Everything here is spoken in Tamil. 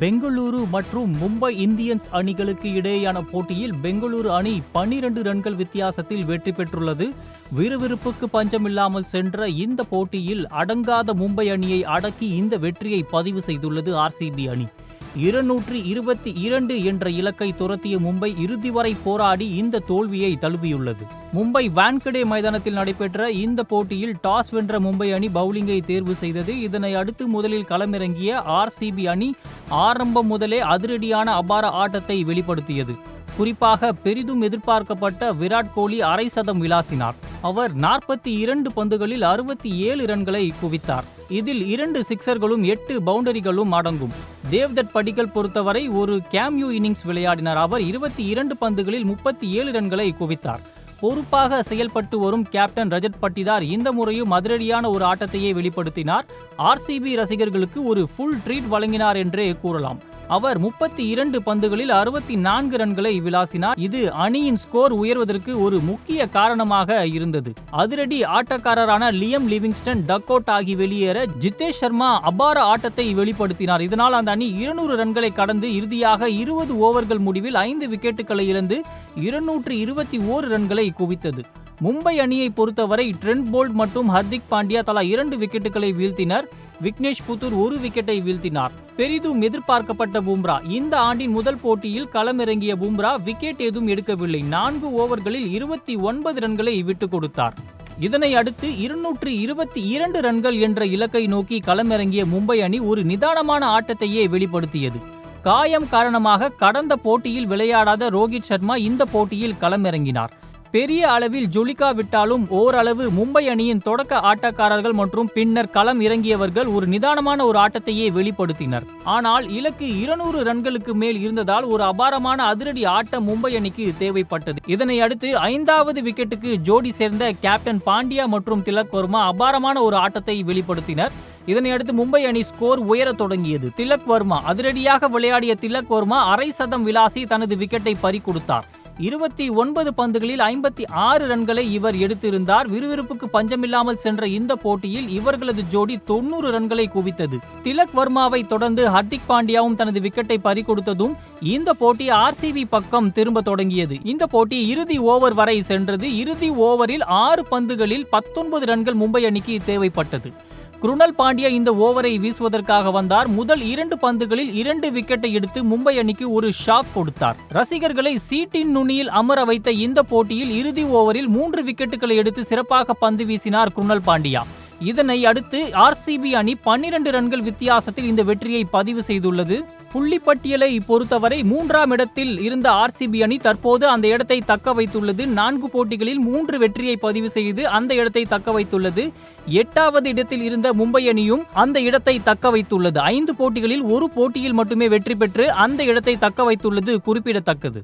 பெங்களூரு மற்றும் மும்பை இந்தியன்ஸ் அணிகளுக்கு இடையேயான போட்டியில் பெங்களூரு அணி 12 ரன்கள் வித்தியாசத்தில் வெற்றி பெற்றுள்ளது. விறுவிறுப்புக்கு பஞ்சமில்லாமல் சென்ற இந்த போட்டியில் அடங்காத மும்பை அணியை அடக்கி இந்த வெற்றியை பதிவு செய்துள்ளது ஆர்சிபி அணி. 222 என்ற இலக்கை துரத்திய மும்பை இறுதி வரை போராடி இந்த தோல்வியை தழுவியுள்ளது. மும்பை வான்கடே மைதானத்தில் நடைபெற்ற இந்த போட்டியில் டாஸ் வென்ற மும்பை அணி பவுலிங்கை தேர்வு செய்தது. இதனை அடுத்து முதலில் களமிறங்கிய ஆர்சிபி அணி ஆரம்பம் முதலே அதிரடியான அபார ஆட்டத்தை வெளிப்படுத்தியது. குறிப்பாக பெரிதும் எதிர்பார்க்கப்பட்ட விராட் கோலி அரை சதம் விளாசினார். அவர் 42 பந்துகளில் 67 ரன்களை குவித்தார். இதில் 2 சிக்சர்களும் 8 பவுண்டரிகளும் அடங்கும். தேவ்தத் படிக்கல் பொறுத்தவரை ஒரு கேமியோ இன்னிங்ஸ் விளையாடினார். அவர் 22 பந்துகளில் 37 ரன்களை குவித்தார். பொறுப்பாக செயல்பட்டு வரும் கேப்டன் ரஜத் பட்டிதார் இந்த முறையும் அதிரடியான ஒரு ஆட்டத்தையே வெளிப்படுத்தினார். ஆர்சிபி ரசிகர்களுக்கு ஒரு ஃபுல் ட்ரீட் வழங்கினார் என்றே கூறலாம். அவர் 32 பந்துகளில் 64 ரன்களை விளாசினார். இது அணியின் ஸ்கோர் உயர்வதற்கு ஒரு முக்கிய காரணமாக இருந்தது. அதிரடி ஆட்டக்காரரான லியம் லிவிங்ஸ்டன் டக் அவுட் ஆகி வெளியேற ஜிதேஷ் சர்மா அபார ஆட்டத்தை வெளிப்படுத்தினார். இதனால் அந்த அணி 200 ரன்களை கடந்து இறுதியாக 20 ஓவர்கள் முடிவில் 5 விக்கெட்டுகளை இழந்து 221 ரன்களை குவித்தது. மும்பை அணியை பொறுத்தவரை ட்ரெண்ட் போல்ட் மற்றும் ஹர்திக் பாண்டியா தலா 2 விக்கெட்டுகளை வீழ்த்தினர். விக்னேஷ் புத்தூர் 1 விக்கெட்டை வீழ்த்தினார். பெரிதும் எதிர்பார்க்கப்பட்ட பும்ரா இந்த ஆண்டின் முதல் போட்டியில் களமிறங்கிய பும்ரா விக்கெட் ஏதும் எடுக்கவில்லை. 4 ஓவர்களில் 29 ரன்களை விட்டுக் கொடுத்தார். இதனை அடுத்து 222 ரன்கள் என்ற இலக்கை நோக்கி களமிறங்கிய மும்பை அணி ஒரு நிதானமான ஆட்டத்தையே வெளிப்படுத்தியது. காயம் காரணமாக கடந்த போட்டியில் விளையாடாத ரோஹித் சர்மா இந்த போட்டியில் களமிறங்கினார். பெரிய அளவில் ஜொலிக்காவிட்டாலும் ஓரளவு மும்பை அணியின் தொடக்க ஆட்டக்காரர்கள் மற்றும் பின்னர் களம் இறங்கியவர்கள் ஒரு நிதானமான ஒரு ஆட்டத்தையே வெளிப்படுத்தினர். ஆனால் இலக்கு 200 ரன்களுக்கு மேல் இருந்ததால் ஒரு அபாரமான அதிரடி ஆட்டம் மும்பை அணிக்கு தேவைப்பட்டது. இதனை அடுத்து 5வது விக்கெட்டுக்கு ஜோடி சேர்ந்த கேப்டன் பாண்டியா மற்றும் திலக் வர்மா அபாரமான ஒரு ஆட்டத்தை வெளிப்படுத்தினர். இதனை அடுத்து மும்பை அணி ஸ்கோர் உயர தொடங்கியது. திலக் வர்மா அதிரடியாக விளையாடிய திலக் வர்மா அரை சதம் விளாசி தனது விக்கெட்டை பறிகொடுத்தார். 29 பந்துகளில் 56 ரன்களை இவர் எடுத்திருந்தார். விறுவிறுப்புக்கு பஞ்சமில்லாமல் சென்ற இந்த போட்டியில் இவர்களது ஜோடி 90 ரன்களை குவித்தது. திலக் வர்மாவை தொடர்ந்து ஹர்திக் பாண்டியாவும் தனது விக்கெட்டை பறிகொடுத்ததும் இந்த போட்டி ஆர்சிபி பக்கம் திரும்ப தொடங்கியது. இந்த போட்டி இறுதி ஓவர் வரை சென்றது. இறுதி ஓவரில் 6 பந்துகளில் 19 ரன்கள் மும்பை அணிக்கு தேவைப்பட்டது. குருணல் பாண்டியா இந்த ஓவரை வீசுவதற்காக வந்தார். முதல் 2 பந்துகளில் 2 விக்கெட்டை எடுத்து மும்பை அணிக்கு ஒரு ஷாக் கொடுத்தார். ரசிகர்களை சீட்டின் நுனியில் அமர வைத்த இந்த போட்டியில் இறுதி ஓவரில் 3 விக்கெட்டுகளை எடுத்து சிறப்பாக பந்து வீசினார் குருணல் பாண்டியா. இதனை அடுத்து ஆர்சிபி அணி 12 ரன்கள் வித்தியாசத்தில் இந்த வெற்றியை பதிவு செய்துள்ளது. புள்ளிப்பட்டியலை பொறுத்தவரை 3ஆம் இடத்தில் இருந்த ஆர்சிபி அணி தற்போது அந்த இடத்தை தக்க வைத்துள்ளது. 4 போட்டிகளில் 3 வெற்றியை பதிவு செய்து அந்த இடத்தை தக்க வைத்துள்ளது. 8வது இடத்தில் இருந்த மும்பை அணியும் அந்த இடத்தை தக்க வைத்துள்ளது. 5 போட்டிகளில் 1 போட்டியில் மட்டுமே வெற்றி பெற்று அந்த இடத்தை தக்க வைத்துள்ளது குறிப்பிடத்தக்கது.